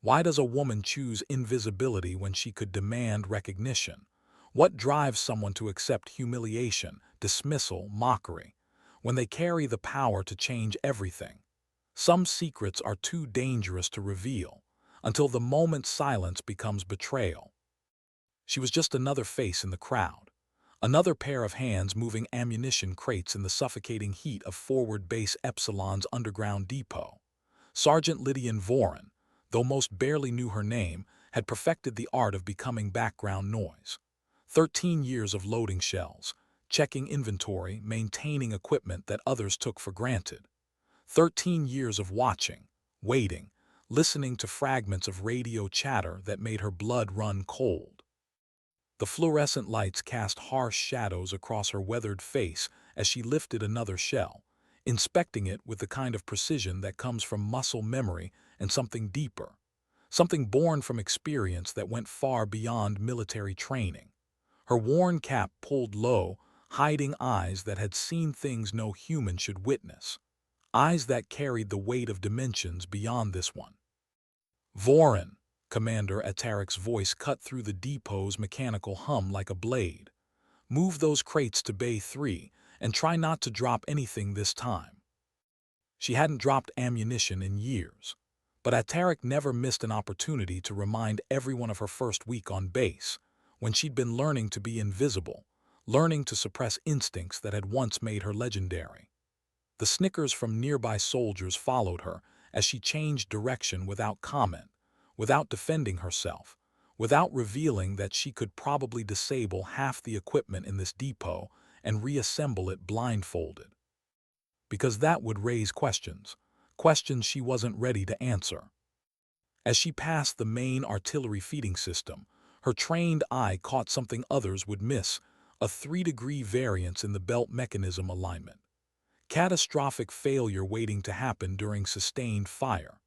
Why does a woman choose invisibility when she could demand recognition? What drives someone to accept humiliation, dismissal, mockery, when they carry the power to change everything? Some secrets are too dangerous to reveal, until the moment silence becomes betrayal. She was just another face in the crowd, another pair of hands moving ammunition crates in the suffocating heat of Forward Base Epsilon's underground depot. Sergeant Lidian Voren, though most barely knew her name, had perfected the art of becoming background noise. 13 years of loading shells, checking inventory, maintaining equipment that others took for granted. 13 years of watching, waiting, listening to fragments of radio chatter that made her blood run cold. The fluorescent lights cast harsh shadows across her weathered face as she lifted another shell, inspecting it with the kind of precision that comes from muscle memory and something deeper, something born from experience that went far beyond military training. Her worn cap pulled low, hiding eyes that had seen things no human should witness, eyes that carried the weight of dimensions beyond this one. Voren, Commander Ataric's voice cut through the depot's mechanical hum like a blade. Move those crates to Bay 3 and try not to drop anything this time. She hadn't dropped ammunition in years, but Ataric never missed an opportunity to remind everyone of her first week on base, when she'd been learning to be invisible, learning to suppress instincts that had once made her legendary. The snickers from nearby soldiers followed her as she changed direction without comment, without defending herself, without revealing that she could probably disable half the equipment in this depot and reassemble it blindfolded. Because that would raise questions, questions she wasn't ready to answer. As she passed the main artillery feeding system, her trained eye caught something others would miss, a 3-degree variance in the belt mechanism alignment. Catastrophic failure waiting to happen during sustained fire.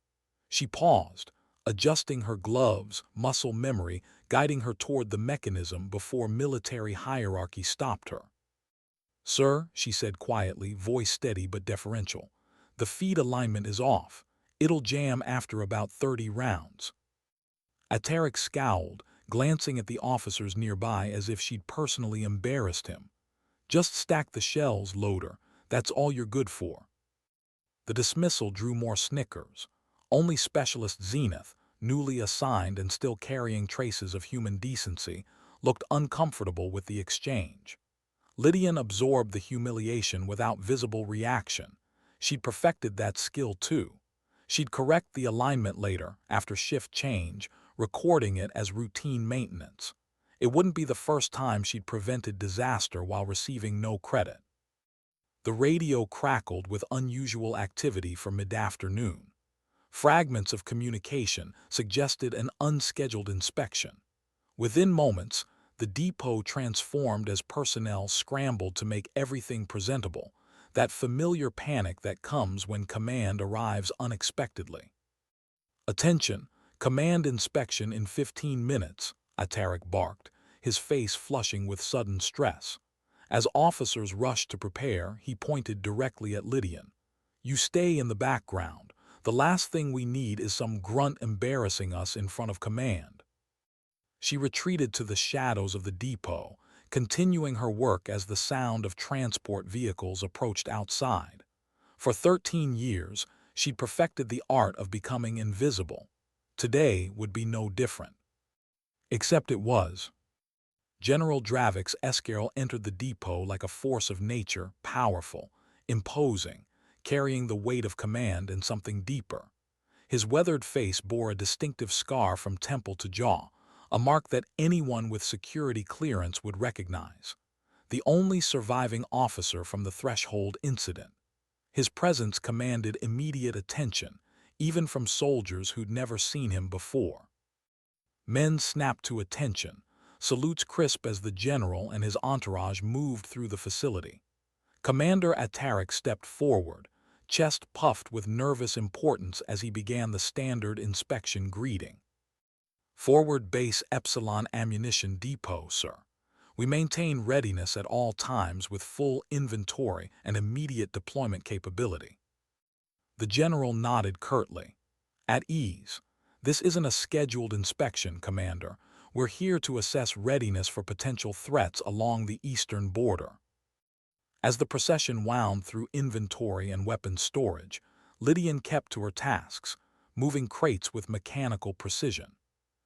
She paused, adjusting her gloves, muscle memory guiding her toward the mechanism before military hierarchy stopped her. "Sir," she said quietly, voice steady but deferential, "the feed alignment is off. It'll jam after about 30 rounds." Ataric scowled, glancing at the officers nearby as if she'd personally embarrassed him. "Just stack the shells, loader. That's all you're good for." The dismissal drew more snickers. Only Specialist Zenith, newly assigned and still carrying traces of human decency, looked uncomfortable with the exchange. Lidian absorbed the humiliation without visible reaction. She'd perfected that skill too. She'd correct the alignment later, after shift change, recording it as routine maintenance. It wouldn't be the first time she'd prevented disaster while receiving no credit. The radio crackled with unusual activity for mid-afternoon. Fragments of communication suggested an unscheduled inspection. Within moments, the depot transformed as personnel scrambled to make everything presentable, that familiar panic that comes when command arrives unexpectedly. "Attention, command inspection in 15 minutes, Ataric barked, his face flushing with sudden stress. As officers rushed to prepare, he pointed directly at Lidian. "You stay in the background. The last thing we need is some grunt embarrassing us in front of command." She retreated to the shadows of the depot, continuing her work as the sound of transport vehicles approached outside. For 13 years, she'd perfected the art of becoming invisible. Today would be no different. Except it was. General Dravik's Escarel entered the depot like a force of nature, powerful, imposing, carrying the weight of command and something deeper. His weathered face bore a distinctive scar from temple to jaw, a mark that anyone with security clearance would recognize. The only surviving officer from the threshold incident. His presence commanded immediate attention, even from soldiers who'd never seen him before. Men snapped to attention, salutes crisp as the general and his entourage moved through the facility. Commander Ataric stepped forward, chest puffed with nervous importance as he began the standard inspection greeting. "Forward Base Epsilon Ammunition Depot, sir. We maintain readiness at all times with full inventory and immediate deployment capability." The general nodded curtly. At ease. "This isn't a scheduled inspection, Commander. We're here to assess readiness for potential threats along the eastern border." As the procession wound through inventory and weapons storage, Lidian kept to her tasks, moving crates with mechanical precision.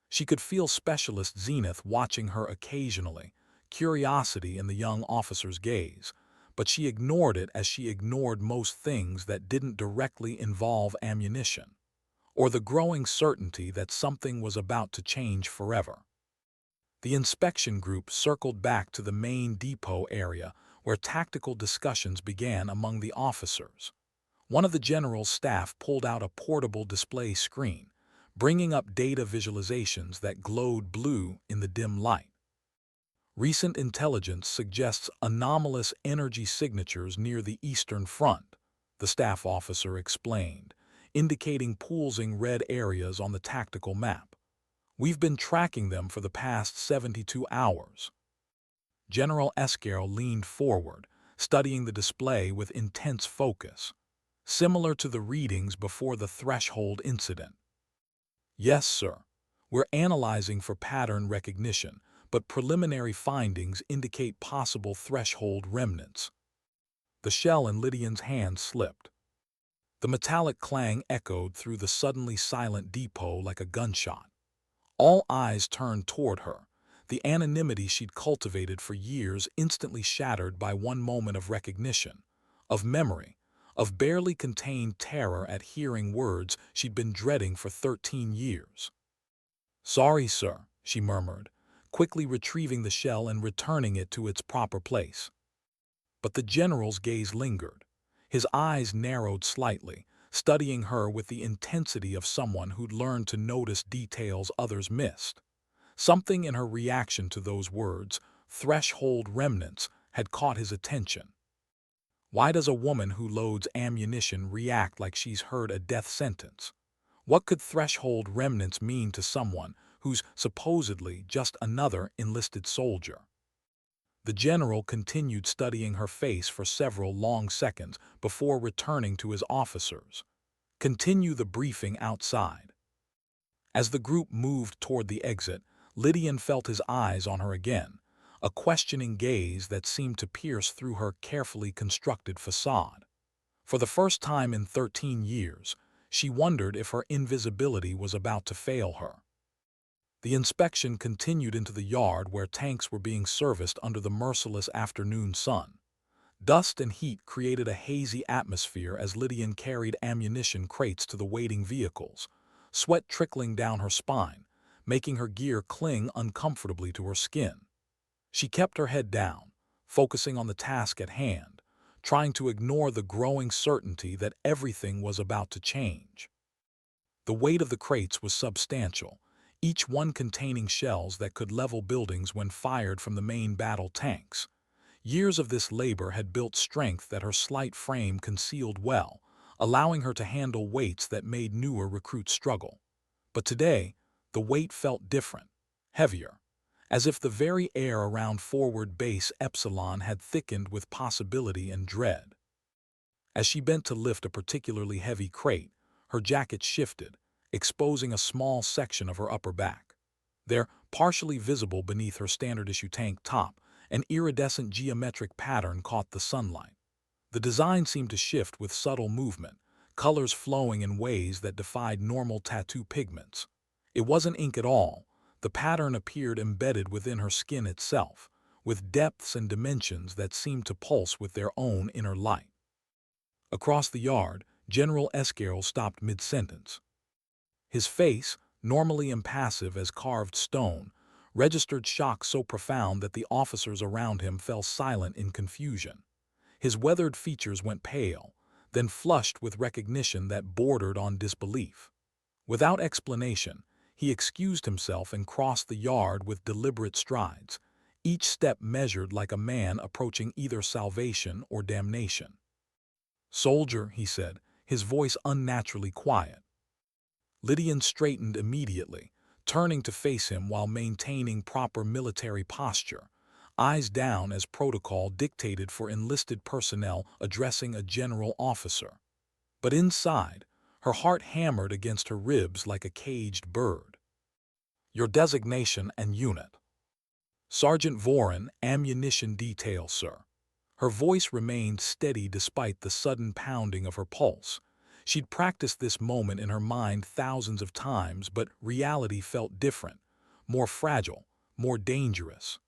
She could feel Specialist Zenith watching her occasionally, curiosity in the young officer's gaze, but she ignored it as she ignored most things that didn't directly involve ammunition, or the growing certainty that something was about to change forever. The inspection group circled back to the main depot area where tactical discussions began among the officers. One of the general's staff pulled out a portable display screen, bringing up data visualizations that glowed blue in the dim light. "Recent intelligence suggests anomalous energy signatures near the eastern front," the staff officer explained, indicating pulsing red areas on the tactical map. "We've been tracking them for the past 72 hours. General Escarel leaned forward, studying the display with intense focus, similar to the readings before the threshold incident. "Yes, sir. We're analyzing for pattern recognition, but preliminary findings indicate possible threshold remnants." The shell in Lydian's hand slipped. The metallic clang echoed through the suddenly silent depot like a gunshot. All eyes turned toward her, the anonymity she'd cultivated for years instantly shattered by one moment of recognition, of memory, of barely contained terror at hearing words she'd been dreading for 13 years. "Sorry, sir," she murmured, quickly retrieving the shell and returning it to its proper place. But the general's gaze lingered. His eyes narrowed slightly, studying her with the intensity of someone who'd learned to notice details others missed. Something in her reaction to those words, threshold remnants, had caught his attention. Why does a woman who loads ammunition react like she's heard a death sentence? What could threshold remnants mean to someone who's supposedly just another enlisted soldier? The general continued studying her face for several long seconds before returning to his officers. "Continue the briefing outside." As the group moved toward the exit, Lidian felt his eyes on her again, a questioning gaze that seemed to pierce through her carefully constructed facade. For the first time in 13 years, she wondered if her invisibility was about to fail her. The inspection continued into the yard where tanks were being serviced under the merciless afternoon sun. Dust and heat created a hazy atmosphere as Lidian carried ammunition crates to the waiting vehicles, sweat trickling down her spine, making her gear cling uncomfortably to her skin. She kept her head down, focusing on the task at hand, trying to ignore the growing certainty that everything was about to change. The weight of the crates was substantial, each one containing shells that could level buildings when fired from the main battle tanks. Years of this labor had built strength that her slight frame concealed well, allowing her to handle weights that made newer recruits struggle. But today, the weight felt different, heavier, as if the very air around forward base Epsilon had thickened with possibility and dread. As she bent to lift a particularly heavy crate, her jacket shifted, exposing a small section of her upper back. There, partially visible beneath her standard-issue tank top, an iridescent geometric pattern caught the sunlight. The design seemed to shift with subtle movement, colors flowing in ways that defied normal tattoo pigments. It wasn't ink at all. The pattern appeared embedded within her skin itself, with depths and dimensions that seemed to pulse with their own inner light. Across the yard, General Escarel stopped mid-sentence. His face, normally impassive as carved stone, registered shock so profound that the officers around him fell silent in confusion. His weathered features went pale, then flushed with recognition that bordered on disbelief. Without explanation, he excused himself and crossed the yard with deliberate strides, each step measured like a man approaching either salvation or damnation. "Soldier," he said, his voice unnaturally quiet. Lidian straightened immediately, turning to face him while maintaining proper military posture, eyes down as protocol dictated for enlisted personnel addressing a general officer. But inside, her heart hammered against her ribs like a caged bird. "Your designation and unit." "Sergeant Voren, ammunition detail, sir." Her voice remained steady despite the sudden pounding of her pulse. She'd practiced this moment in her mind thousands of times, but reality felt different, more fragile, more dangerous.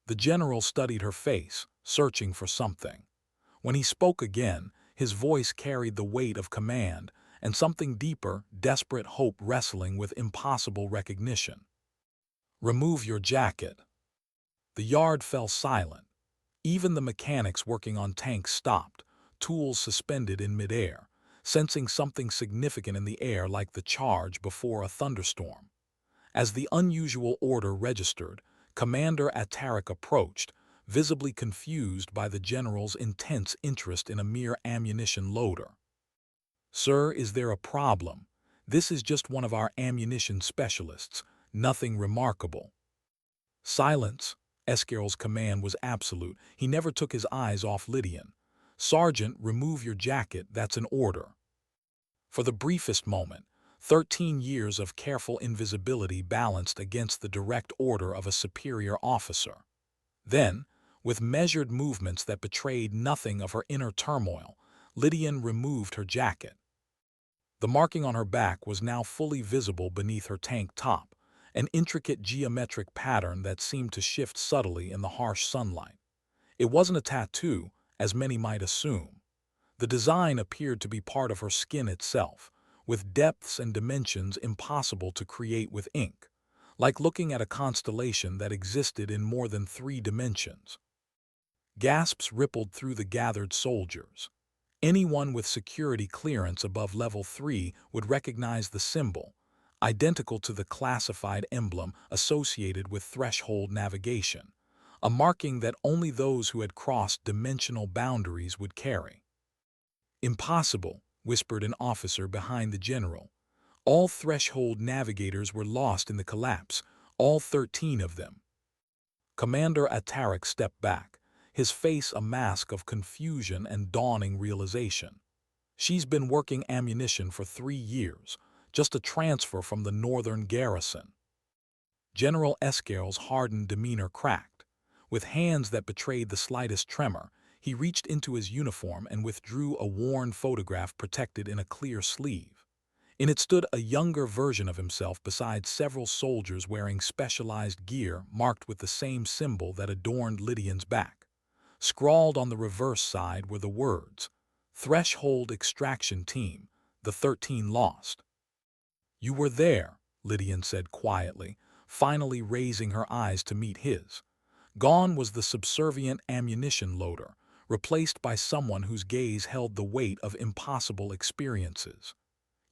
The general studied her face, searching for something. When he spoke again, his voice carried the weight of command and something deeper, desperate hope wrestling with impossible recognition. "Remove your jacket." The yard fell silent. Even the mechanics working on tanks stopped, tools suspended in midair, sensing something significant in the air like the charge before a thunderstorm. As the unusual order registered, Commander Ataric approached, visibly confused by the general's intense interest in a mere ammunition loader. "Sir, is there a problem? This is just one of our ammunition specialists, nothing remarkable." "Silence." Escarel's command was absolute. He never took his eyes off Lidian. "Sergeant, remove your jacket, that's an order." For the briefest moment, 13 years of careful invisibility balanced against the direct order of a superior officer. Then, with measured movements that betrayed nothing of her inner turmoil, Lidian removed her jacket. The marking on her back was now fully visible beneath her tank top, an intricate geometric pattern that seemed to shift subtly in the harsh sunlight. It wasn't a tattoo, as many might assume. The design appeared to be part of her skin itself, with depths and dimensions impossible to create with ink, like looking at a constellation that existed in more than 3 dimensions. Gasps rippled through the gathered soldiers. Anyone with security clearance above level 3 would recognize the symbol, identical to the classified emblem associated with threshold navigation, a marking that only those who had crossed dimensional boundaries would carry. "Impossible," whispered an officer behind the general. "All threshold navigators were lost in the collapse, all 13 of them." Commander Ataric stepped back, his face a mask of confusion and dawning realization. "She's been working ammunition for 3 years, just a transfer from the northern garrison." General Escarel's hardened demeanor cracked. With hands that betrayed the slightest tremor, he reached into his uniform and withdrew a worn photograph protected in a clear sleeve. In it stood a younger version of himself beside several soldiers wearing specialized gear marked with the same symbol that adorned Lidian's back. Scrawled on the reverse side were the words, "Threshold Extraction Team, the 13 lost." "You were there," Lidian said quietly, finally raising her eyes to meet his. Gone was the subservient ammunition loader, replaced by someone whose gaze held the weight of impossible experiences.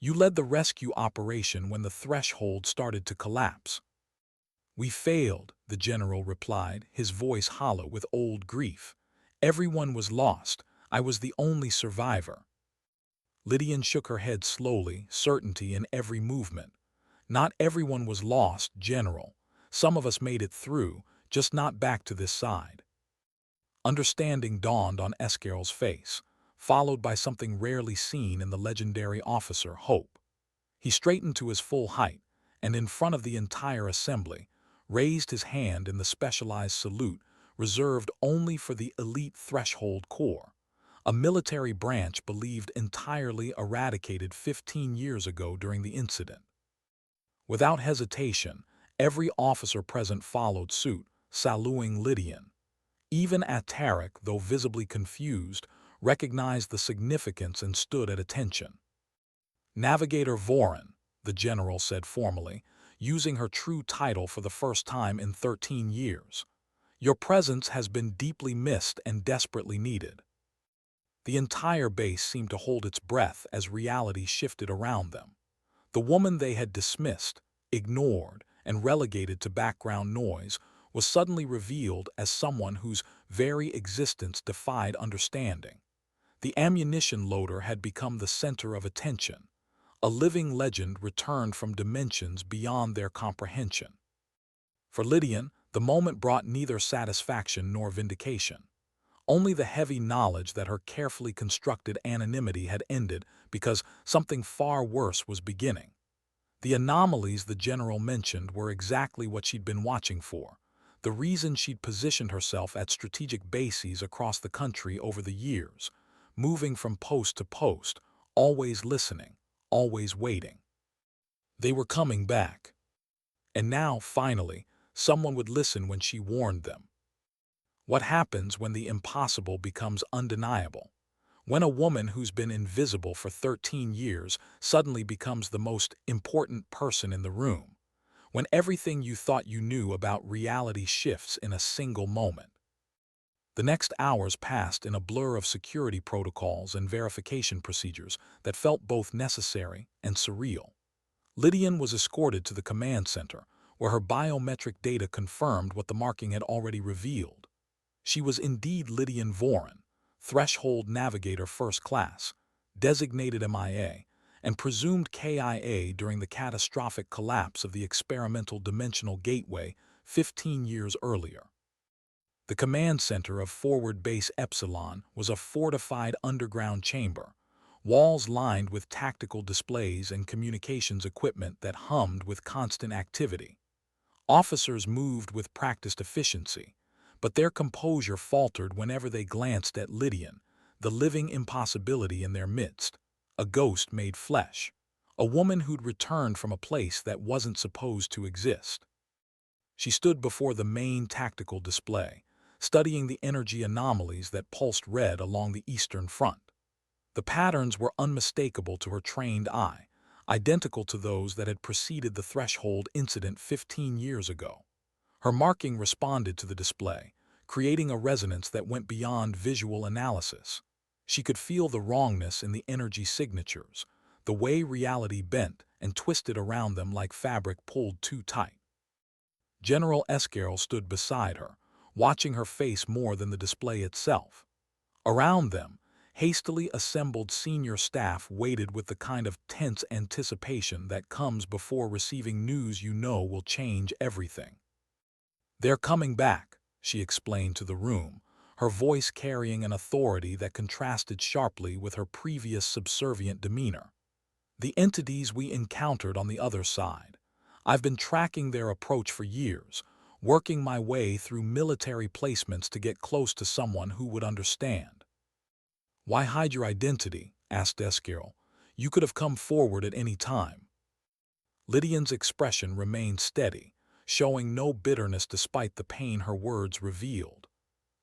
"You led the rescue operation when the threshold started to collapse." "We failed," the general replied, his voice hollow with old grief. "Everyone was lost. I was the only survivor." Lidian shook her head slowly, certainty in every movement. "Not everyone was lost, General. Some of us made it through, just not back to this side." Understanding dawned on Escarel's face, followed by something rarely seen in the legendary officer, hope. He straightened to his full height, and in front of the entire assembly, raised his hand in the specialized salute reserved only for the elite Threshold Corps, a military branch believed entirely eradicated 15 years ago during the incident. Without hesitation, every officer present followed suit, saluting Lidian. Even Ataric, though visibly confused, recognized the significance and stood at attention. "Navigator Voren," the general said formally, using her true title for the first time in 13 years. "Your presence has been deeply missed and desperately needed." The entire base seemed to hold its breath as reality shifted around them. The woman they had dismissed, ignored, and relegated to background noise was suddenly revealed as someone whose very existence defied understanding. The ammunition loader had become the center of attention. A living legend returned from dimensions beyond their comprehension. For Lidian, the moment brought neither satisfaction nor vindication. Only the heavy knowledge that her carefully constructed anonymity had ended because something far worse was beginning. The anomalies the general mentioned were exactly what she'd been watching for, the reason she'd positioned herself at strategic bases across the country over the years, moving from post to post, always listening, always waiting. They were coming back. And now, finally, someone would listen when she warned them. What happens when the impossible becomes undeniable? When a woman who's been invisible for 13 years suddenly becomes the most important person in the room? When everything you thought you knew about reality shifts in a single moment? The next hours passed in a blur of security protocols and verification procedures that felt both necessary and surreal. Lidian was escorted to the command center, where her biometric data confirmed what the marking had already revealed. She was indeed Lidian Voren, Threshold Navigator First Class, designated MIA, and presumed KIA during the catastrophic collapse of the experimental dimensional gateway 15 years earlier. The command center of Forward Base Epsilon was a fortified underground chamber, walls lined with tactical displays and communications equipment that hummed with constant activity. Officers moved with practiced efficiency, but their composure faltered whenever they glanced at Lidian, the living impossibility in their midst, a ghost made flesh, a woman who'd returned from a place that wasn't supposed to exist. She stood before the main tactical display, studying the energy anomalies that pulsed red along the eastern front. The patterns were unmistakable to her trained eye, identical to those that had preceded the threshold incident 15 years ago. Her marking responded to the display, creating a resonance that went beyond visual analysis. She could feel the wrongness in the energy signatures, the way reality bent and twisted around them like fabric pulled too tight. General Escarel stood beside her, watching her face more than the display itself. Around them, hastily assembled senior staff waited with the kind of tense anticipation that comes before receiving news you know will change everything. "They're coming back," she explained to the room, her voice carrying an authority that contrasted sharply with her previous subservient demeanor. "The entities we encountered on the other side. I've been tracking their approach for years, working my way through military placements to get close to someone who would understand." "Why hide your identity?" asked Escarel. "You could have come forward at any time." Lidian's expression remained steady, showing no bitterness despite the pain her words revealed.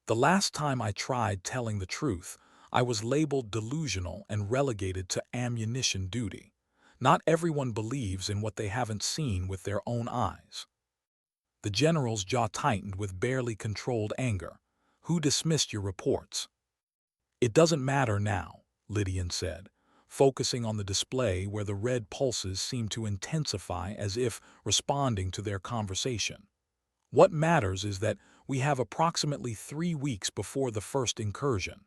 "The last time I tried telling the truth, I was labeled delusional and relegated to ammunition duty. Not everyone believes in what they haven't seen with their own eyes." The general's jaw tightened with barely controlled anger. "Who dismissed your reports?" "It doesn't matter now," Lidian said, focusing on the display where the red pulses seemed to intensify as if responding to their conversation. "What matters is that we have approximately 3 weeks before the first incursion."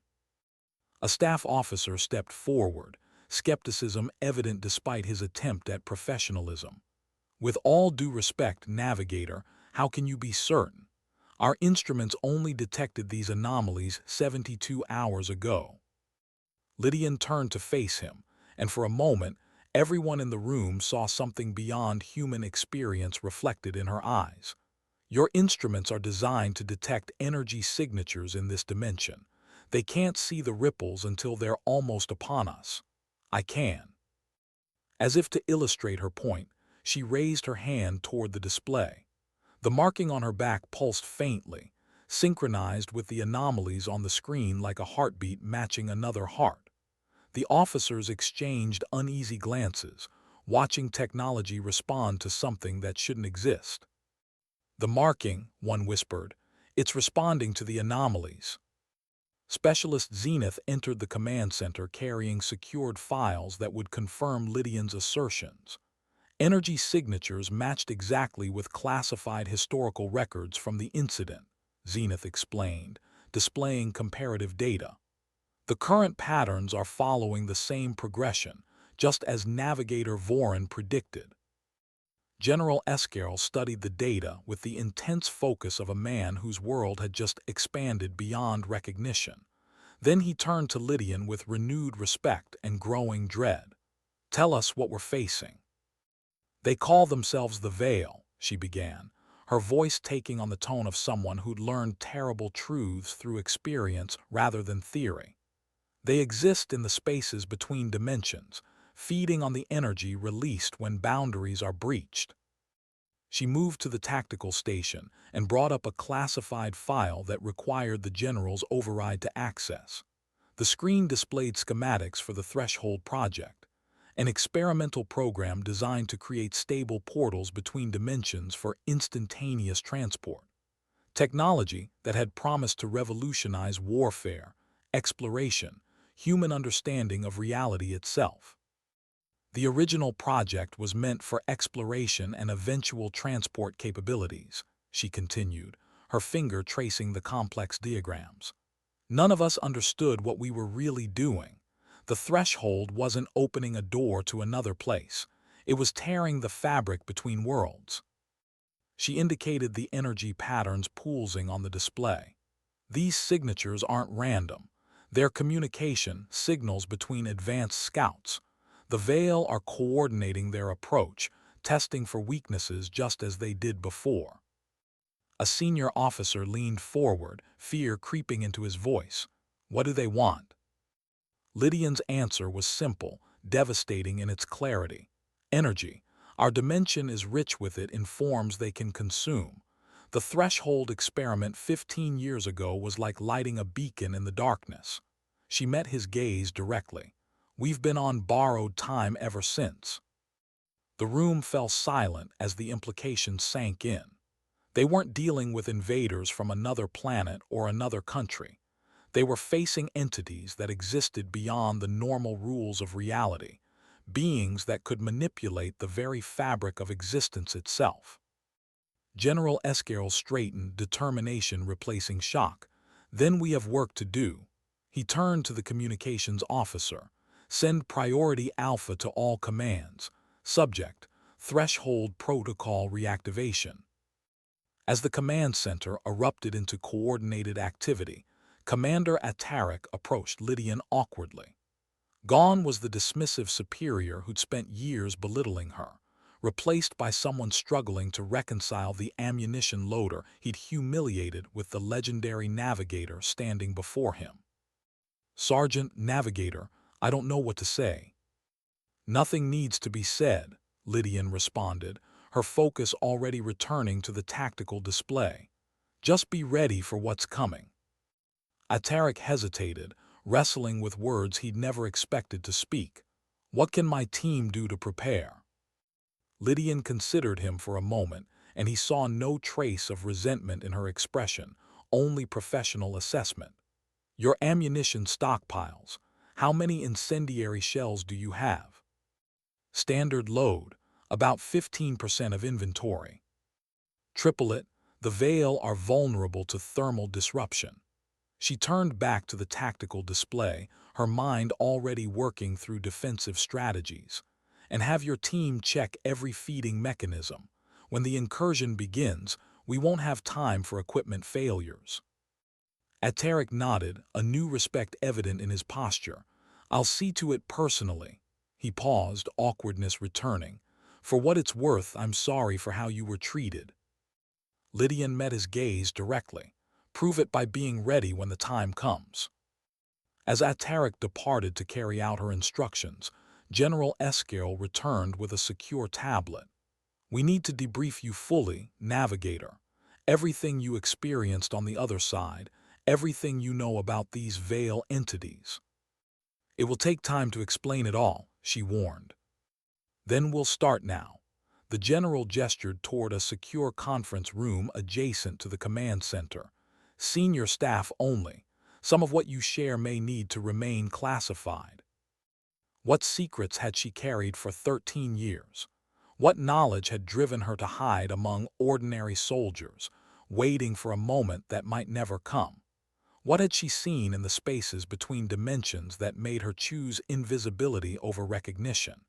A staff officer stepped forward, skepticism evident despite his attempt at professionalism. "With all due respect, Navigator, how can you be certain? Our instruments only detected these anomalies 72 hours ago." Lidian turned to face him, and for a moment, everyone in the room saw something beyond human experience reflected in her eyes. "Your instruments are designed to detect energy signatures in this dimension. They can't see the ripples until they're almost upon us. I can." As if to illustrate her point, she raised her hand toward the display. The marking on her back pulsed faintly, synchronized with the anomalies on the screen like a heartbeat matching another heart. The officers exchanged uneasy glances, watching technology respond to something that shouldn't exist. "The marking," one whispered, "it's responding to the anomalies." Specialist Zenith entered the command center carrying secured files that would confirm Lidian's assertions. Energy signatures matched exactly with classified historical records from the incident, Zenith explained, displaying comparative data. "The current patterns are following the same progression, just as Navigator Voren predicted." General Escarel studied the data with the intense focus of a man whose world had just expanded beyond recognition. Then he turned to Lidian with renewed respect and growing dread. "Tell us what we're facing." "They call themselves the Veil," she began, her voice taking on the tone of someone who'd learned terrible truths through experience rather than theory. "They exist in the spaces between dimensions, feeding on the energy released when boundaries are breached." She moved to the tactical station and brought up a classified file that required the general's override to access. The screen displayed schematics for the Threshold project, an experimental program designed to create stable portals between dimensions for instantaneous transport. Technology that had promised to revolutionize warfare, exploration, human understanding of reality itself. The original project was meant for exploration and eventual transport capabilities, she continued, her finger tracing the complex diagrams. None of us understood what we were really doing. The threshold wasn't opening a door to another place. It was tearing the fabric between worlds. She indicated the energy patterns pulsing on the display. "These signatures aren't random. They're communication signals between advanced scouts. The Veil are coordinating their approach, testing for weaknesses just as they did before." A senior officer leaned forward, fear creeping into his voice. "What do they want?" Lidian's answer was simple, devastating in its clarity. "Energy. Our dimension is rich with it in forms they can consume. The Threshold experiment 15 years ago was like lighting a beacon in the darkness." She met his gaze directly. "We've been on borrowed time ever since." The room fell silent as the implications sank in. They weren't dealing with invaders from another planet or another country. They were facing entities that existed beyond the normal rules of reality, beings that could manipulate the very fabric of existence itself. General Escarel straightened, determination replacing shock. "Then we have work to do." He turned to the communications officer. "Send priority alpha to all commands. Subject: Threshold protocol reactivation." As the command center erupted into coordinated activity, Commander Ataric approached Lidian awkwardly. Gone was the dismissive superior who'd spent years belittling her, replaced by someone struggling to reconcile the ammunition loader he'd humiliated with the legendary Navigator standing before him. "Sergeant Navigator, I don't know what to say." "Nothing needs to be said," Lidian responded, her focus already returning to the tactical display. "Just be ready for what's coming." Ataric hesitated, wrestling with words he'd never expected to speak. "What can my team do to prepare?" Lidian considered him for a moment, and he saw no trace of resentment in her expression, only professional assessment. "Your ammunition stockpiles. How many incendiary shells do you have?" "Standard load, about 15% of inventory." "Triple it. The Veil are vulnerable to thermal disruption." She turned back to the tactical display, her mind already working through defensive strategies. "And have your team check every feeding mechanism. When the incursion begins, we won't have time for equipment failures." Ataric nodded, a new respect evident in his posture. "I'll see to it personally." He paused, awkwardness returning. "For what it's worth, I'm sorry for how you were treated." Lidian met his gaze directly. "Prove it by being ready when the time comes." As Ataric departed to carry out her instructions, General Escarel returned with a secure tablet. "We need to debrief you fully, Navigator. Everything you experienced on the other side, everything you know about these Veil entities." "It will take time to explain it all," she warned. "Then we'll start now." The general gestured toward a secure conference room adjacent to the command center. "Senior staff only. Some of what you share may need to remain classified." What secrets had she carried for 13 years? What knowledge had driven her to hide among ordinary soldiers, waiting for a moment that might never come? What had she seen in the spaces between dimensions that made her choose invisibility over recognition?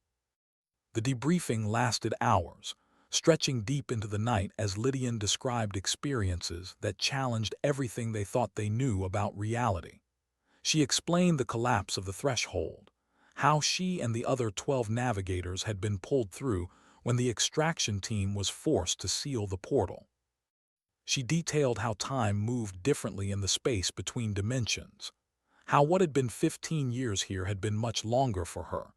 The debriefing lasted hours. stretching deep into the night as Lidian described experiences that challenged everything they thought they knew about reality. She explained the collapse of the threshold, how she and the other 12 navigators had been pulled through when the extraction team was forced to seal the portal. She detailed how time moved differently in the space between dimensions, how what had been 15 years here had been much longer for her,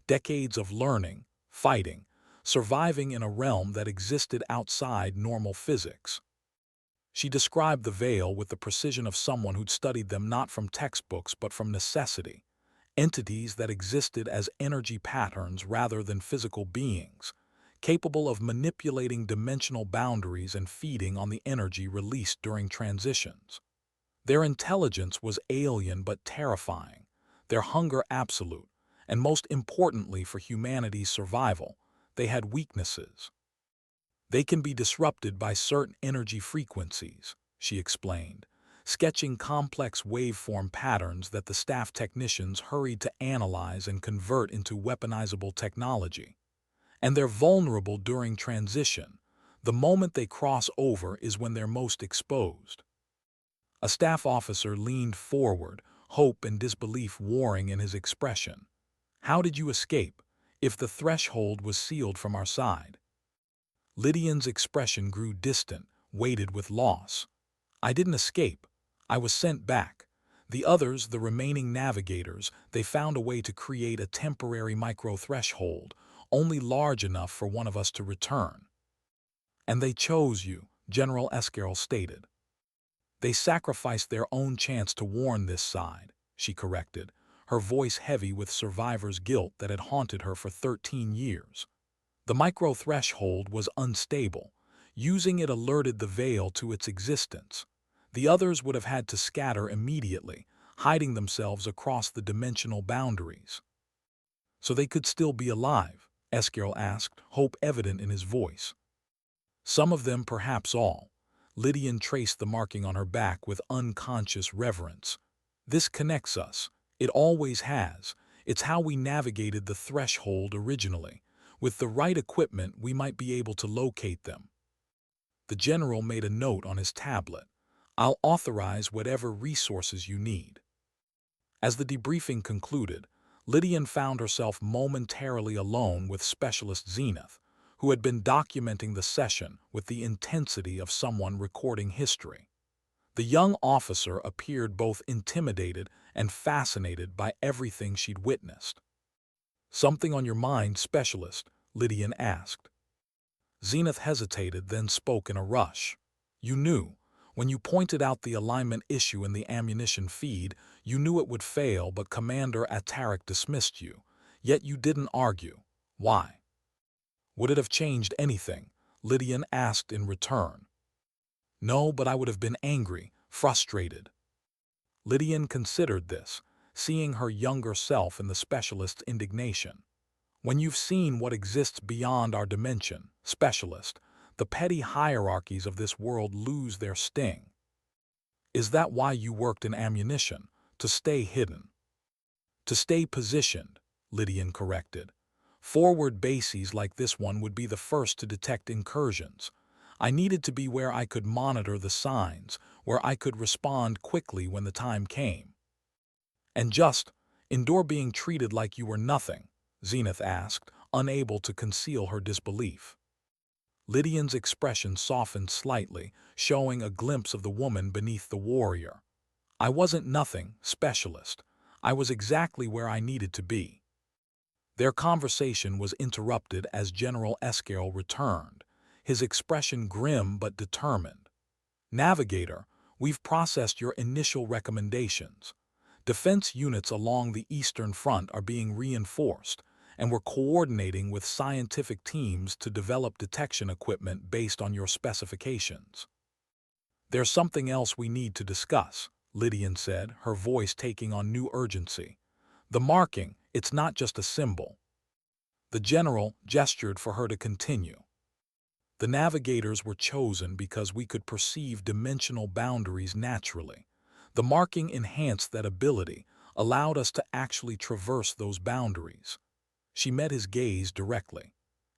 decades of learning, fighting, surviving in a realm that existed outside normal physics. She described the veil with the precision of someone who'd studied them not from textbooks but from necessity, entities that existed as energy patterns rather than physical beings, capable of manipulating dimensional boundaries and feeding on the energy released during transitions. Their intelligence was alien but terrifying, their hunger absolute, and most importantly for humanity's survival, they had weaknesses. They can be disrupted by certain energy frequencies, she explained, sketching complex waveform patterns that the staff technicians hurried to analyze and convert into weaponizable technology. And they're vulnerable during transition. The moment they cross over is when they're most exposed. A staff officer leaned forward, hope and disbelief warring in his expression. How did you escape, if the threshold was sealed from our side? Lidian's expression grew distant, weighted with loss. I didn't escape. I was sent back. The others, the remaining navigators, they found a way to create a temporary micro-threshold, only large enough for one of us to return. And they chose you, General Escarel stated. They sacrificed their own chance to warn this side, she corrected, her voice heavy with survivor's guilt that had haunted her for 13 years. The micro-threshold was unstable. Using it alerted the veil to its existence. The others would have had to scatter immediately, hiding themselves across the dimensional boundaries. So they could still be alive, Escarel asked, hope evident in his voice. Some of them, perhaps all. Lidian traced the marking on her back with unconscious reverence. This connects us. It always has. It's how we navigated the threshold originally. With the right equipment, we might be able to locate them. The general made a note on his tablet. I'll authorize whatever resources you need. As the debriefing concluded, Lidian found herself momentarily alone with Specialist Zenith, who had been documenting the session with the intensity of someone recording history. The young officer appeared both intimidated and fascinated by everything she'd witnessed. Something on your mind, Specialist? Lidian asked. Zenith hesitated, then spoke in a rush. You knew. When you pointed out the alignment issue in the ammunition feed, you knew it would fail, but Commander Ataric dismissed you. Yet you didn't argue. Why? Would it have changed anything? Lidian asked in return. No, but I would have been angry, frustrated. Lidian considered this, seeing her younger self in the specialist's indignation. When you've seen what exists beyond our dimension, Specialist, the petty hierarchies of this world lose their sting. Is that why you worked in ammunition? To stay hidden? To stay positioned, Lidian corrected. Forward bases like this one would be the first to detect incursions. I needed to be where I could monitor the signs, where I could respond quickly when the time came. And just endure being treated like you were nothing? Zenith asked, unable to conceal her disbelief. Lidian's expression softened slightly, showing a glimpse of the woman beneath the warrior. I wasn't nothing, Specialist. I was exactly where I needed to be. Their conversation was interrupted as General Escarel returned, his expression grim but determined. Navigator, we've processed your initial recommendations. Defense units along the Eastern Front are being reinforced, and we're coordinating with scientific teams to develop detection equipment based on your specifications. There's something else we need to discuss, Lidian said, her voice taking on new urgency. The marking, it's not just a symbol. The general gestured for her to continue. The navigators were chosen because we could perceive dimensional boundaries naturally. The marking enhanced that ability, allowed us to actually traverse those boundaries. She met his gaze directly.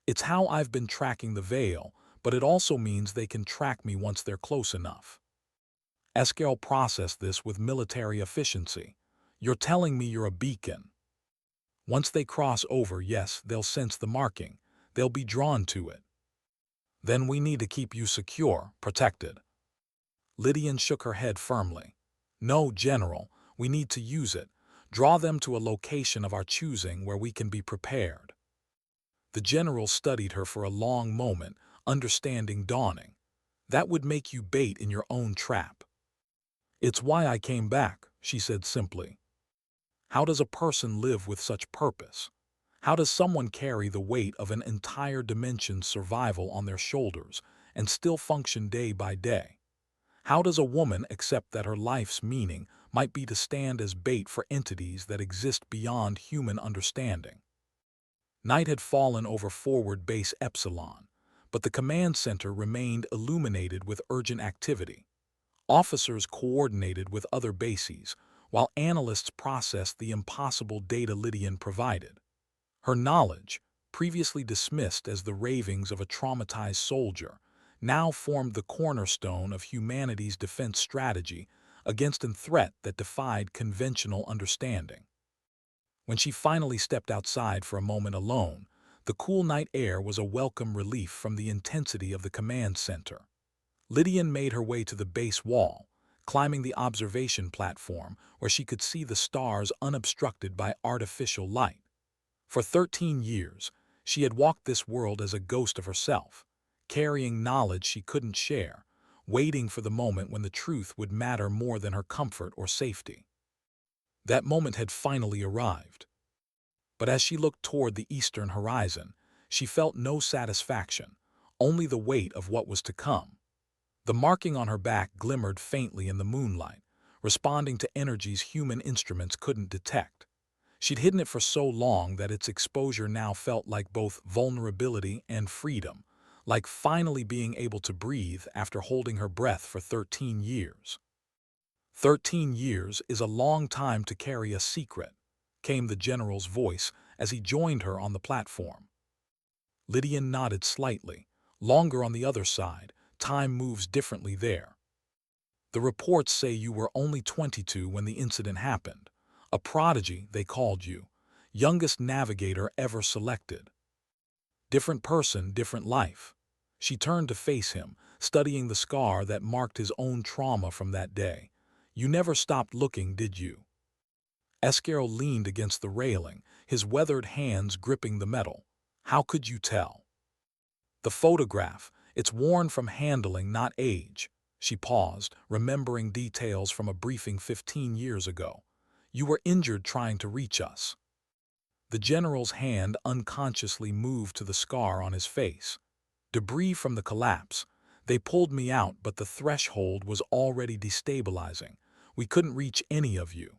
It's how I've been tracking the veil, but it also means they can track me once they're close enough. Escarel processed this with military efficiency. You're telling me you're a beacon. Once they cross over, yes, they'll sense the marking. They'll be drawn to it. Then we need to keep you secure, protected. Lidian shook her head firmly. No, General, we need to use it. Draw them to a location of our choosing where we can be prepared. The general studied her for a long moment, understanding dawning. That would make you bait in your own trap. It's why I came back, she said simply. How does a person live with such purpose? How does someone carry the weight of an entire dimension's survival on their shoulders and still function day by day? How does a woman accept that her life's meaning might be to stand as bait for entities that exist beyond human understanding? Night had fallen over forward base Epsilon, but the command center remained illuminated with urgent activity. Officers coordinated with other bases, while analysts processed the impossible data Lidian provided. Her knowledge, previously dismissed as the ravings of a traumatized soldier, now formed the cornerstone of humanity's defense strategy against a threat that defied conventional understanding. When she finally stepped outside for a moment alone, the cool night air was a welcome relief from the intensity of the command center. Lidian made her way to the base wall, climbing the observation platform where she could see the stars unobstructed by artificial light. For 13 years, she had walked this world as a ghost of herself, carrying knowledge she couldn't share, waiting for the moment when the truth would matter more than her comfort or safety. That moment had finally arrived. But as she looked toward the eastern horizon, she felt no satisfaction, only the weight of what was to come. The marking on her back glimmered faintly in the moonlight, responding to energies human instruments couldn't detect. She'd hidden it for so long that its exposure now felt like both vulnerability and freedom, like finally being able to breathe after holding her breath for 13 years. 13 years is a long time to carry a secret, came the general's voice as he joined her on the platform. Lidian nodded slightly. Longer on the other side, time moves differently there. The reports say you were only 22 when the incident happened. A prodigy, they called you. Youngest navigator ever selected. Different person, different life. She turned to face him, studying the scar that marked his own trauma from that day. You never stopped looking, did you? Escarel leaned against the railing, his weathered hands gripping the metal. How could you tell? The photograph, it's worn from handling, not age. She paused, remembering details from a briefing 15 years ago. You were injured trying to reach us. The general's hand unconsciously moved to the scar on his face. Debris from the collapse. They pulled me out, but the threshold was already destabilizing. We couldn't reach any of you.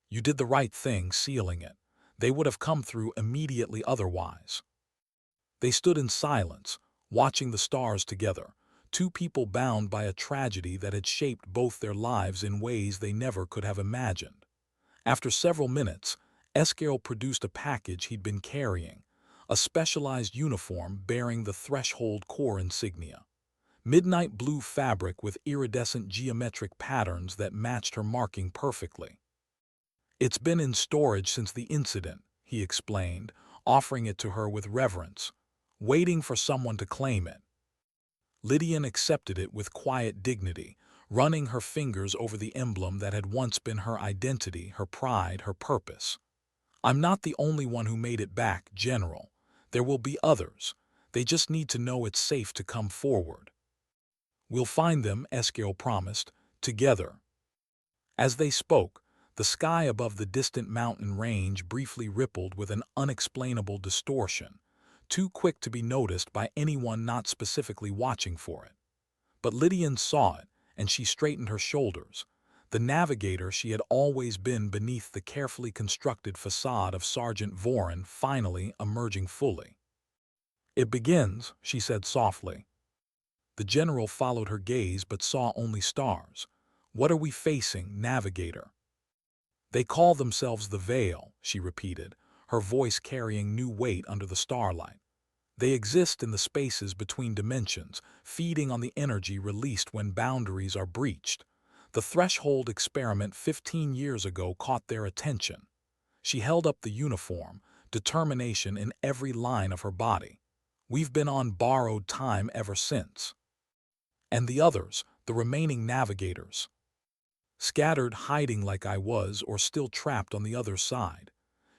You did the right thing sealing it. They would have come through immediately otherwise. They stood in silence, watching the stars together, two people bound by a tragedy that had shaped both their lives in ways they never could have imagined. After several minutes, Escarel produced a package he'd been carrying, a specialized uniform bearing the Threshold Corps insignia. Midnight blue fabric with iridescent geometric patterns that matched her marking perfectly. It's been in storage since the incident, he explained, offering it to her with reverence, waiting for someone to claim it. Lidian accepted it with quiet dignity, running her fingers over the emblem that had once been her identity, her pride, her purpose. I'm not the only one who made it back, General. There will be others. They just need to know it's safe to come forward. We'll find them, Escarel promised, together. As they spoke, the sky above the distant mountain range briefly rippled with an unexplainable distortion, too quick to be noticed by anyone not specifically watching for it. But Lidian saw it, and she straightened her shoulders, the navigator she had always been beneath the carefully constructed facade of Sergeant Voren finally emerging fully. It begins, she said softly. The general followed her gaze but saw only stars. What are we facing, Navigator? They call themselves the Veil, she repeated, her voice carrying new weight under the starlight. They exist in the spaces between dimensions, feeding on the energy released when boundaries are breached. The threshold experiment 15 years ago caught their attention. She held up the uniform, determination in every line of her body. We've been on borrowed time ever since. And the others, the remaining navigators, scattered, hiding like I was, or still trapped on the other side.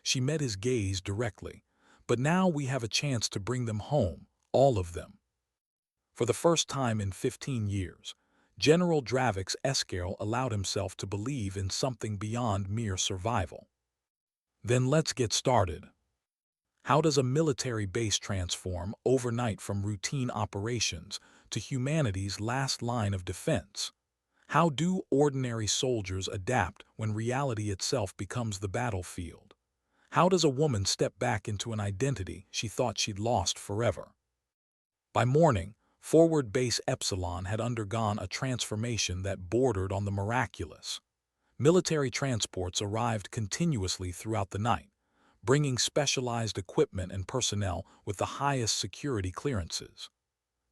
She met his gaze directly. But now we have a chance to bring them home, all of them. For the first time in 15 years, General Dravik's Escarel allowed himself to believe in something beyond mere survival. Then let's get started. How does a military base transform overnight from routine operations to humanity's last line of defense? How do ordinary soldiers adapt when reality itself becomes the battlefield? How does a woman step back into an identity she thought she'd lost forever? By morning, Forward Base Epsilon had undergone a transformation that bordered on the miraculous. Military transports arrived continuously throughout the night, bringing specialized equipment and personnel with the highest security clearances.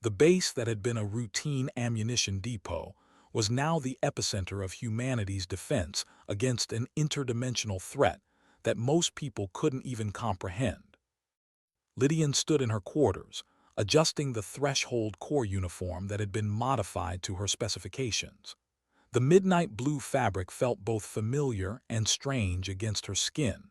The base that had been a routine ammunition depot was now the epicenter of humanity's defense against an interdimensional threat that most people couldn't even comprehend. Lidian stood in her quarters, adjusting the threshold core uniform that had been modified to her specifications. The midnight blue fabric felt both familiar and strange against her skin.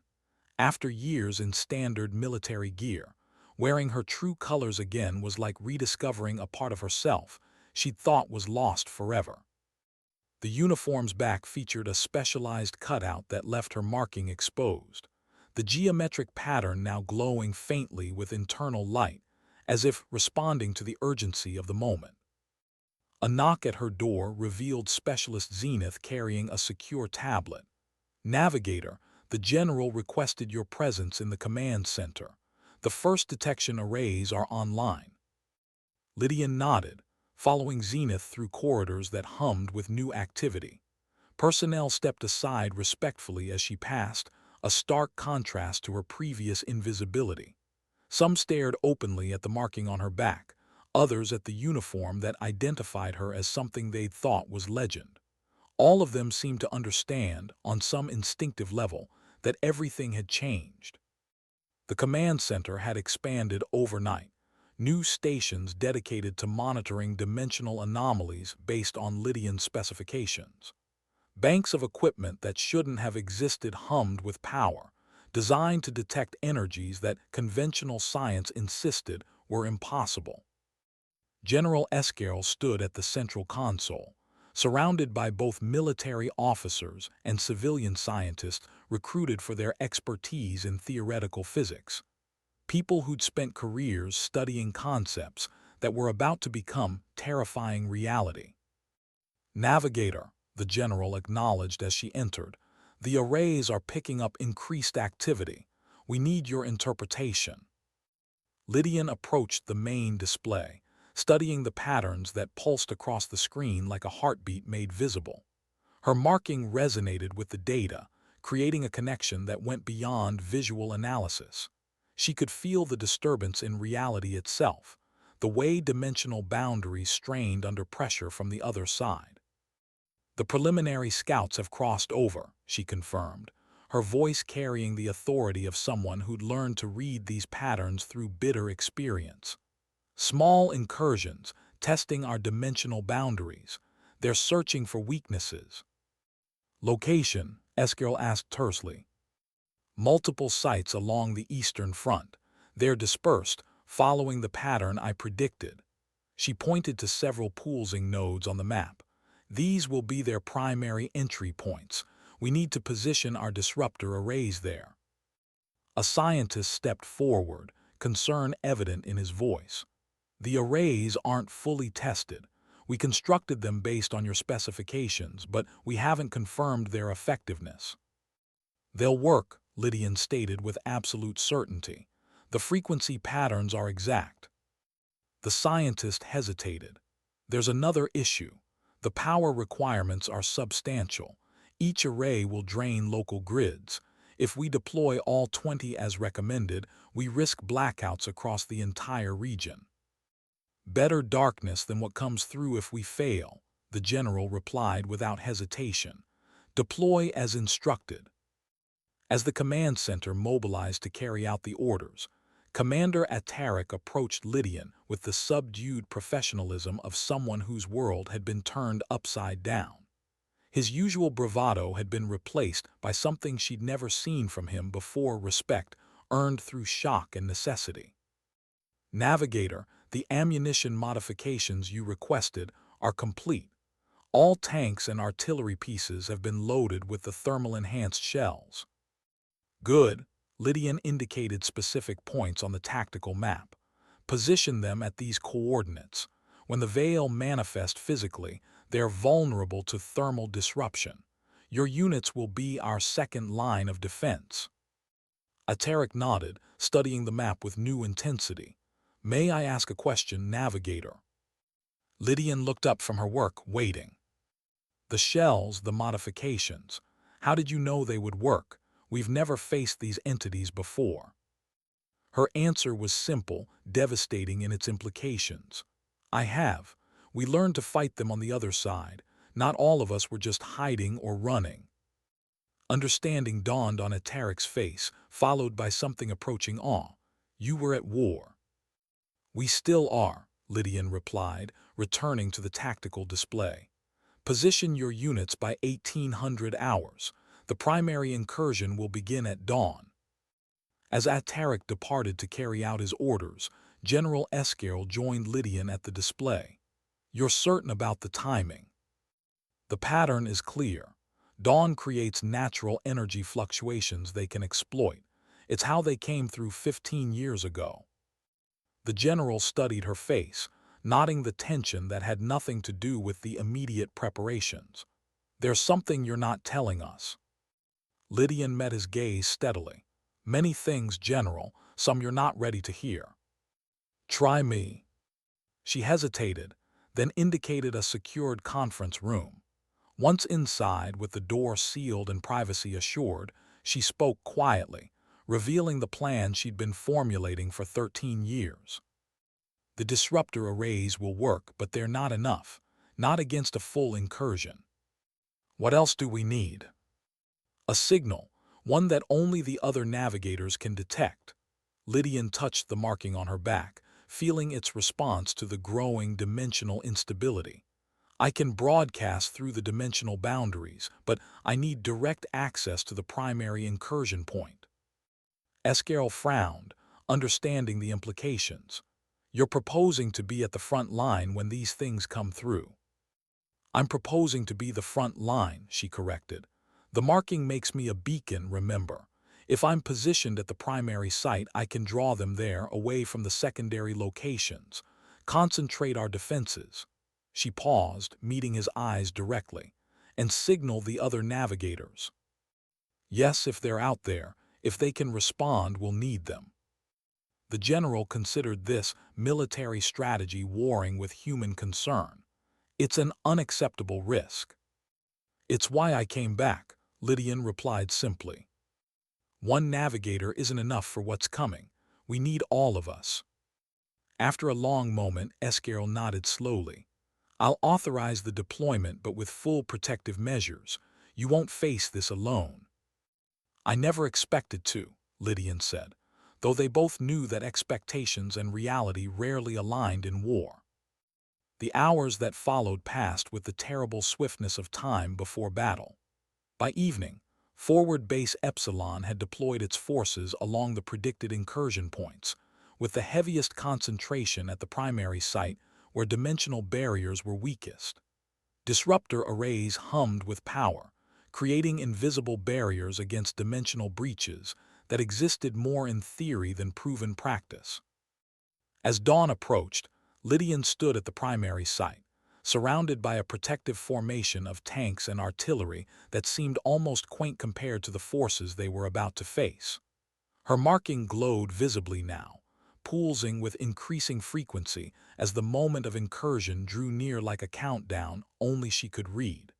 After years in standard military gear, wearing her true colors again was like rediscovering a part of herself she'd thought was lost forever. The uniform's back featured a specialized cutout that left her marking exposed, the geometric pattern now glowing faintly with internal light, as if responding to the urgency of the moment. A knock at her door revealed Specialist Zenith carrying a secure tablet. "Navigator, the General requested your presence in the command center. The first detection arrays are online." Lidian nodded, following Zenith through corridors that hummed with new activity. Personnel stepped aside respectfully as she passed, a stark contrast to her previous invisibility. Some stared openly at the marking on her back, others at the uniform that identified her as something they'd thought was legend. All of them seemed to understand, on some instinctive level, that everything had changed. The command center had expanded overnight. New stations dedicated to monitoring dimensional anomalies based on Lidian specifications. Banks of equipment that shouldn't have existed hummed with power, designed to detect energies that conventional science insisted were impossible. General Escarel stood at the central console, surrounded by both military officers and civilian scientists recruited for their expertise in theoretical physics. People who'd spent careers studying concepts that were about to become terrifying reality. "Navigator," the general acknowledged as she entered, "the arrays are picking up increased activity. We need your interpretation." Lidian approached the main display, studying the patterns that pulsed across the screen like a heartbeat made visible. Her marking resonated with the data, creating a connection that went beyond visual analysis. She could feel the disturbance in reality itself, the way dimensional boundaries strained under pressure from the other side. "The preliminary scouts have crossed over," she confirmed, her voice carrying the authority of someone who'd learned to read these patterns through bitter experience. "Small incursions, testing our dimensional boundaries. They're searching for weaknesses." "Location?" Escarel asked tersely. "Multiple sites along the Eastern Front. They're dispersed, following the pattern I predicted." She pointed to several pulsing nodes on the map. "These will be their primary entry points. We need to position our disruptor arrays there." A scientist stepped forward, concern evident in his voice. "The arrays aren't fully tested. We constructed them based on your specifications, but we haven't confirmed their effectiveness." "They'll work," Lidian stated with absolute certainty. "The frequency patterns are exact." The scientist hesitated. "There's another issue. The power requirements are substantial. Each array will drain local grids. If we deploy all 20 as recommended, we risk blackouts across the entire region. Better darkness than what comes through if we fail, the general replied without hesitation. Deploy as instructed. As the command center mobilized to carry out the orders, Commander Ataric approached Lidian with the subdued professionalism of someone whose world had been turned upside down. His usual bravado had been replaced by something she'd never seen from him before: respect earned through shock and necessity. Navigator, the ammunition modifications you requested are complete. All tanks and artillery pieces have been loaded with the thermal-enhanced shells. Good. Lidian indicated specific points on the tactical map. Position them at these coordinates. When the Veil manifest physically, they are vulnerable to thermal disruption. Your units will be our second line of defense. Ataric nodded, studying the map with new intensity. May I ask a question, Navigator? Lidian looked up from her work, waiting. The shells, the modifications. How did you know they would work? We've never faced these entities before. Her answer was simple, devastating in its implications. I have. We learned to fight them on the other side. Not all of us were just hiding or running. Understanding dawned on Ataric's face, followed by something approaching awe. You were at war. We still are, Lidian replied, returning to the tactical display. Position your units by 1800 hours. The primary incursion will begin at dawn. As Ataric departed to carry out his orders, General Escarel joined Lidian at the display. You're certain about the timing? The pattern is clear. Dawn creates natural energy fluctuations they can exploit. It's how they came through 15 years ago. The general studied her face, nodding the tension that had nothing to do with the immediate preparations. There's something you're not telling us. Lidian met his gaze steadily. Many things, General, some you're not ready to hear. Try me. She hesitated, then indicated a secured conference room. Once inside, with the door sealed and privacy assured, she spoke quietly, revealing the plan she'd been formulating for 13 years. The disruptor arrays will work, but they're not enough, not against a full incursion. What else do we need? A signal, one that only the other navigators can detect. Lidian touched the marking on her back, feeling its response to the growing dimensional instability. I can broadcast through the dimensional boundaries, but I need direct access to the primary incursion point. Escarel frowned, understanding the implications. You're proposing to be at the front line when these things come through. I'm proposing to be the front line, she corrected. The marking makes me a beacon, remember. If I'm positioned at the primary site, I can draw them there, away from the secondary locations. Concentrate our defenses. She paused, meeting his eyes directly, and signal the other navigators. Yes, if they're out there, if they can respond, we'll need them. The general considered this military strategy warring with human concern. It's an unacceptable risk. It's why I came back, Lidian replied simply. One navigator isn't enough for what's coming. We need all of us. After a long moment, Escarel nodded slowly. I'll authorize the deployment, but with full protective measures. You won't face this alone. I never expected to, Lidian said, though they both knew that expectations and reality rarely aligned in war. The hours that followed passed with the terrible swiftness of time before battle. By evening, Forward Base Epsilon had deployed its forces along the predicted incursion points, with the heaviest concentration at the primary site where dimensional barriers were weakest. Disruptor arrays hummed with power, creating invisible barriers against dimensional breaches that existed more in theory than proven practice. As dawn approached, Lidian stood at the primary site, surrounded by a protective formation of tanks and artillery that seemed almost quaint compared to the forces they were about to face. Her marking glowed visibly now, pulsing with increasing frequency as the moment of incursion drew near, like a countdown only she could read.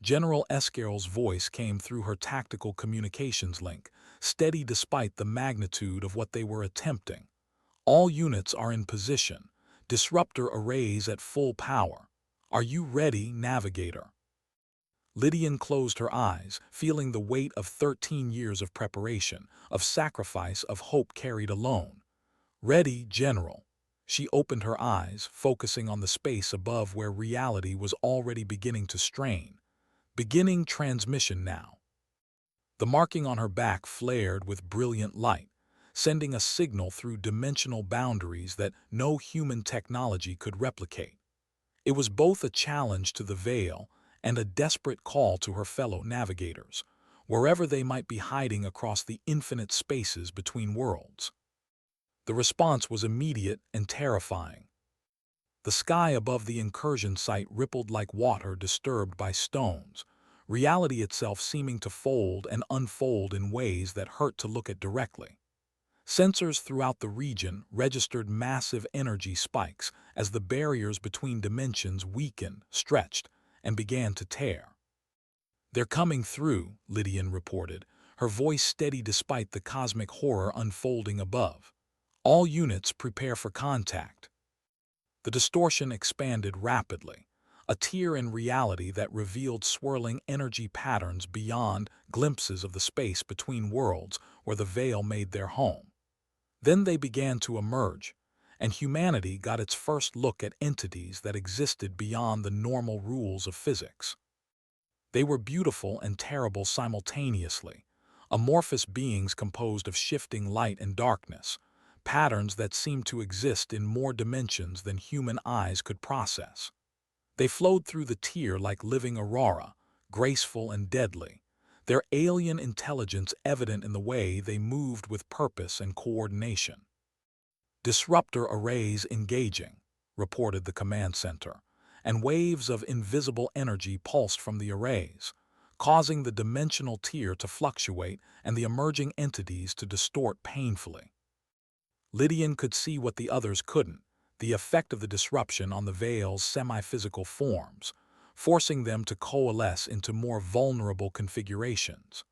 General Escarel's voice came through her tactical communications link, steady despite the magnitude of what they were attempting. All units are in position. Disruptor arrays at full power. Are you ready, Navigator? Lidian closed her eyes, feeling the weight of 13 years of preparation, of sacrifice, of hope carried alone. Ready, General. She opened her eyes, focusing on the space above where reality was already beginning to strain. Beginning transmission now. The marking on her back flared with brilliant light, sending a signal through dimensional boundaries that no human technology could replicate. It was both a challenge to the Veil and a desperate call to her fellow navigators, wherever they might be hiding across the infinite spaces between worlds. The response was immediate and terrifying. The sky above the incursion site rippled like water disturbed by stones, reality itself seeming to fold and unfold in ways that hurt to look at directly. Sensors throughout the region registered massive energy spikes as the barriers between dimensions weakened, stretched, and began to tear. "They're coming through," Lidian reported, her voice steady despite the cosmic horror unfolding above. "All units prepare for contact." The distortion expanded rapidly, a tear in reality that revealed swirling energy patterns beyond glimpses of the space between worlds where the Veil made their home. Then they began to emerge, and humanity got its first look at entities that existed beyond the normal rules of physics. They were beautiful and terrible simultaneously, amorphous beings composed of shifting light and darkness, patterns that seemed to exist in more dimensions than human eyes could process. They flowed through the tier like living aurora, graceful and deadly, their alien intelligence evident in the way they moved with purpose and coordination. "Disruptor arrays engaging," reported the command center, and waves of invisible energy pulsed from the arrays, causing the dimensional tier to fluctuate and the emerging entities to distort painfully. Lidian could see what the others couldn't, the effect of the disruption on the Veil's semi-physical forms, forcing them to coalesce into more vulnerable configurations.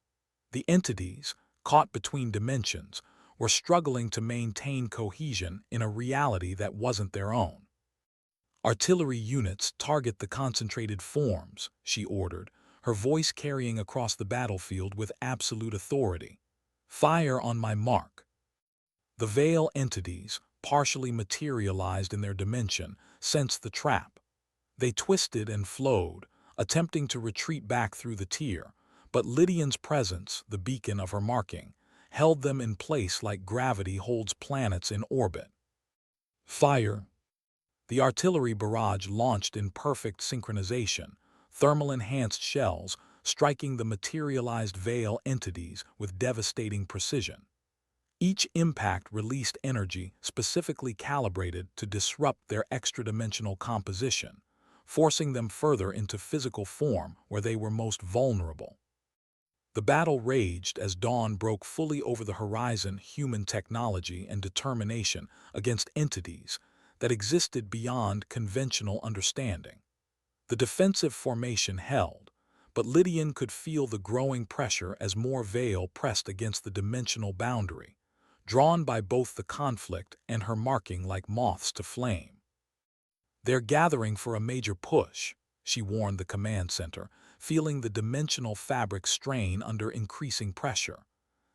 The entities, caught between dimensions, were struggling to maintain cohesion in a reality that wasn't their own. "Artillery units target the concentrated forms," she ordered, her voice carrying across the battlefield with absolute authority. "Fire on my mark." The Veil entities, partially materialized in their dimension, sensed the trap. They twisted and flowed, attempting to retreat back through the tier, but Lidian's presence, the beacon of her marking, held them in place like gravity holds planets in orbit. "Fire!" The artillery barrage launched in perfect synchronization, thermal-enhanced shells striking the materialized Veil entities with devastating precision. Each impact released energy specifically calibrated to disrupt their extra-dimensional composition, forcing them further into physical form where they were most vulnerable. The battle raged as dawn broke fully over the horizon, human technology and determination against entities that existed beyond conventional understanding. The defensive formation held, but Lidian could feel the growing pressure as more Veil pressed against the dimensional boundary, drawn by both the conflict and her marking like moths to flame. "They're gathering for a major push," she warned the command center, feeling the dimensional fabric strain under increasing pressure.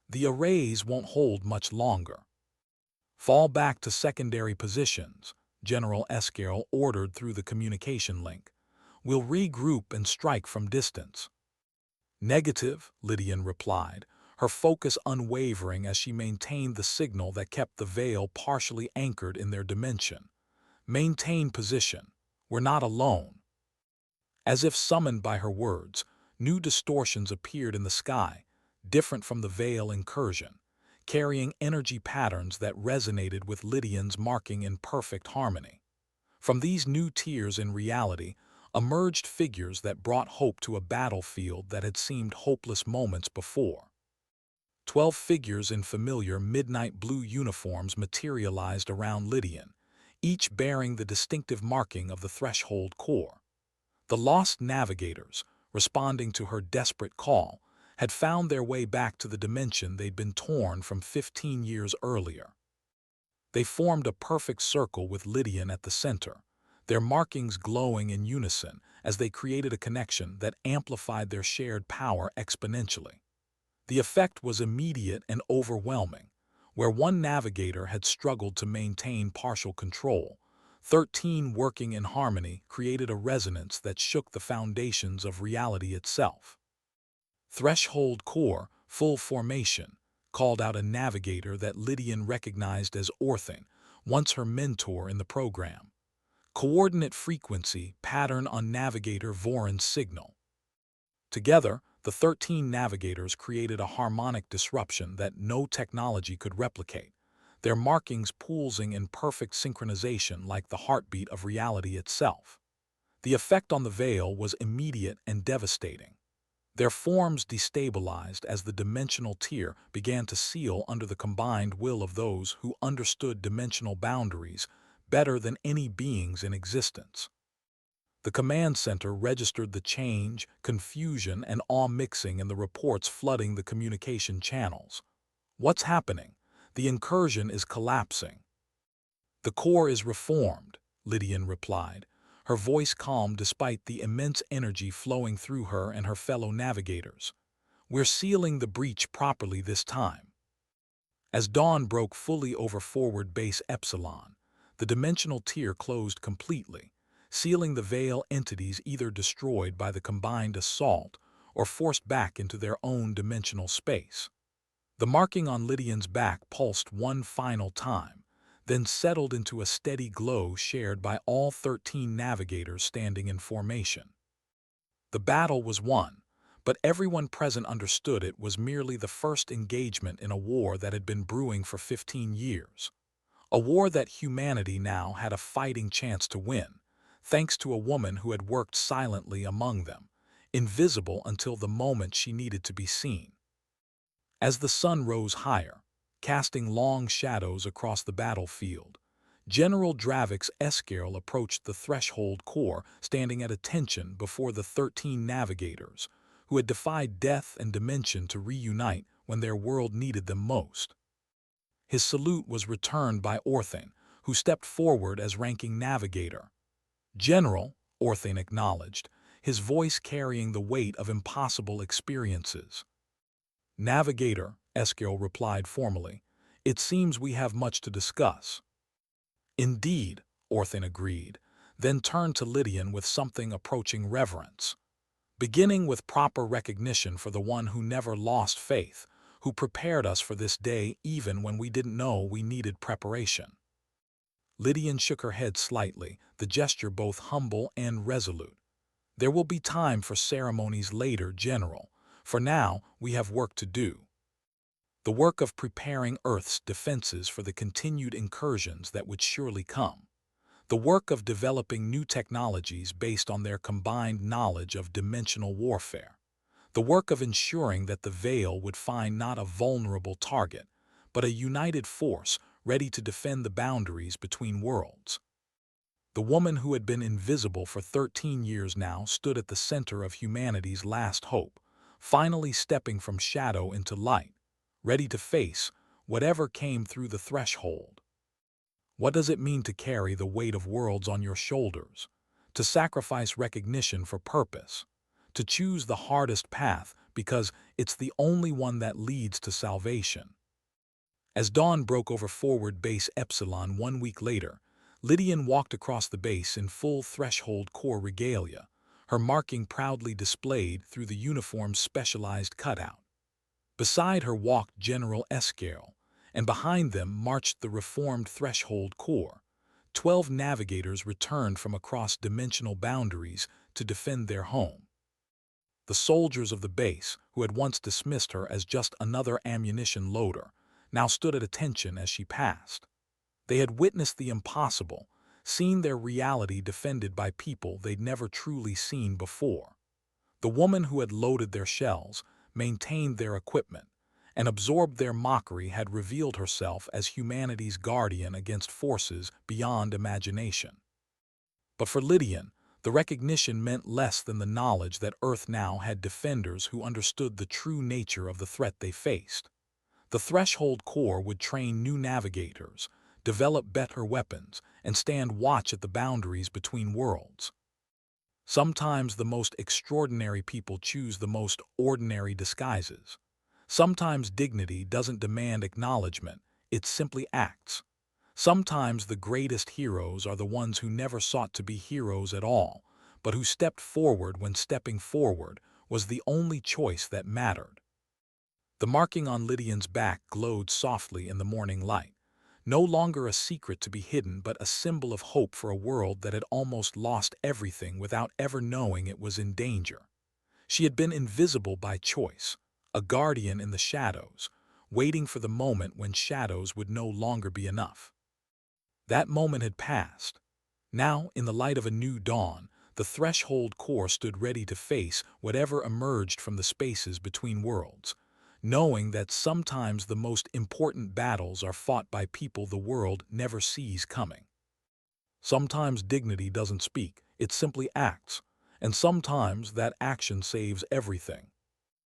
"The arrays won't hold much longer." "Fall back to secondary positions," General Escarel ordered through the communication link. "We'll regroup and strike from distance." "Negative," Lidian replied, her focus unwavering as she maintained the signal that kept the Veil partially anchored in their dimension. "Maintain position. We're not alone." As if summoned by her words, new distortions appeared in the sky, different from the Veil incursion, carrying energy patterns that resonated with Lidian's marking in perfect harmony. From these new tiers in reality emerged figures that brought hope to a battlefield that had seemed hopeless moments before. 12 figures in familiar midnight blue uniforms materialized around Lidian, each bearing the distinctive marking of the Threshold Corps. The Lost Navigators, responding to her desperate call, had found their way back to the dimension they'd been torn from 15 years earlier. They formed a perfect circle with Lidian at the center, their markings glowing in unison as they created a connection that amplified their shared power exponentially. The effect was immediate and overwhelming. Where one navigator had struggled to maintain partial control, 13 working in harmony created a resonance that shook the foundations of reality itself. Threshold Core, full formation, called out a navigator that Lidian recognized as Orthan, once her mentor in the program. Coordinate frequency pattern on Navigator Voron's signal. Together, the 13 navigators created a harmonic disruption that no technology could replicate, their markings pulsing in perfect synchronization like the heartbeat of reality itself. The effect on the veil was immediate and devastating. Their forms destabilized as the dimensional tier began to seal under the combined will of those who understood dimensional boundaries better than any beings in existence. The command center registered the change, confusion, and awe mixing in the reports flooding the communication channels. What's happening? The incursion is collapsing. The core is reformed, Lidian replied, her voice calm despite the immense energy flowing through her and her fellow navigators. We're sealing the breach properly this time. As dawn broke fully over forward base Epsilon, the dimensional tier closed completely, sealing the veil entities either destroyed by the combined assault or forced back into their own dimensional space. The marking on Lidian's back pulsed one final time, then settled into a steady glow shared by all 13 navigators standing in formation. The battle was won, but everyone present understood it was merely the first engagement in a war that had been brewing for 15 years. A war that humanity now had a fighting chance to win, thanks to a woman who had worked silently among them, invisible until the moment she needed to be seen. As the sun rose higher, casting long shadows across the battlefield, General Dravik's Escarel approached the threshold core, standing at attention before the 13 navigators, who had defied death and dimension to reunite when their world needed them most. His salute was returned by Orthan, who stepped forward as ranking navigator. General, Orthan acknowledged, his voice carrying the weight of impossible experiences. Navigator, Escarel replied formally, it seems we have much to discuss. Indeed, Orthan agreed, then turned to Lidian with something approaching reverence. Beginning with proper recognition for the one who never lost faith, who prepared us for this day even when we didn't know we needed preparation. Lidian shook her head slightly, the gesture both humble and resolute. There will be time for ceremonies later, General. For now, we have work to do. The work of preparing Earth's defenses for the continued incursions that would surely come. The work of developing new technologies based on their combined knowledge of dimensional warfare. The work of ensuring that the Veil would find not a vulnerable target, but a united force ready to defend the boundaries between worlds. The woman who had been invisible for 13 years now stood at the center of humanity's last hope, finally stepping from shadow into light, ready to face whatever came through the threshold. What does it mean to carry the weight of worlds on your shoulders? To sacrifice recognition for purpose? To choose the hardest path because it's the only one that leads to salvation? As dawn broke over forward base Epsilon 1 week later, Lidian walked across the base in full threshold core regalia, her marking proudly displayed through the uniform's specialized cutout. Beside her walked General Escarel, and behind them marched the reformed threshold core. 12 navigators returned from across dimensional boundaries to defend their home. The soldiers of the base, who had once dismissed her as just another ammunition loader, now stood at attention as she passed. They had witnessed the impossible, seen their reality defended by people they'd never truly seen before. The woman who had loaded their shells, maintained their equipment, and absorbed their mockery had revealed herself as humanity's guardian against forces beyond imagination. But for Lidian, The recognition meant less than the knowledge that Earth now had defenders who understood the true nature of the threat they faced. The Threshold Corps would train new navigators, develop better weapons, and stand watch at the boundaries between worlds. Sometimes the most extraordinary people choose the most ordinary disguises. Sometimes dignity doesn't demand acknowledgement, it simply acts. Sometimes the greatest heroes are the ones who never sought to be heroes at all, but who stepped forward when stepping forward was the only choice that mattered. The marking on Lidian's back glowed softly in the morning light, no longer a secret to be hidden but a symbol of hope for a world that had almost lost everything without ever knowing it was in danger. She had been invisible by choice, a guardian in the shadows, waiting for the moment when shadows would no longer be enough. That moment had passed. Now, in the light of a new dawn, the Threshold Corps stood ready to face whatever emerged from the spaces between worlds, knowing that sometimes the most important battles are fought by people the world never sees coming. Sometimes dignity doesn't speak, it simply acts, and sometimes that action saves everything.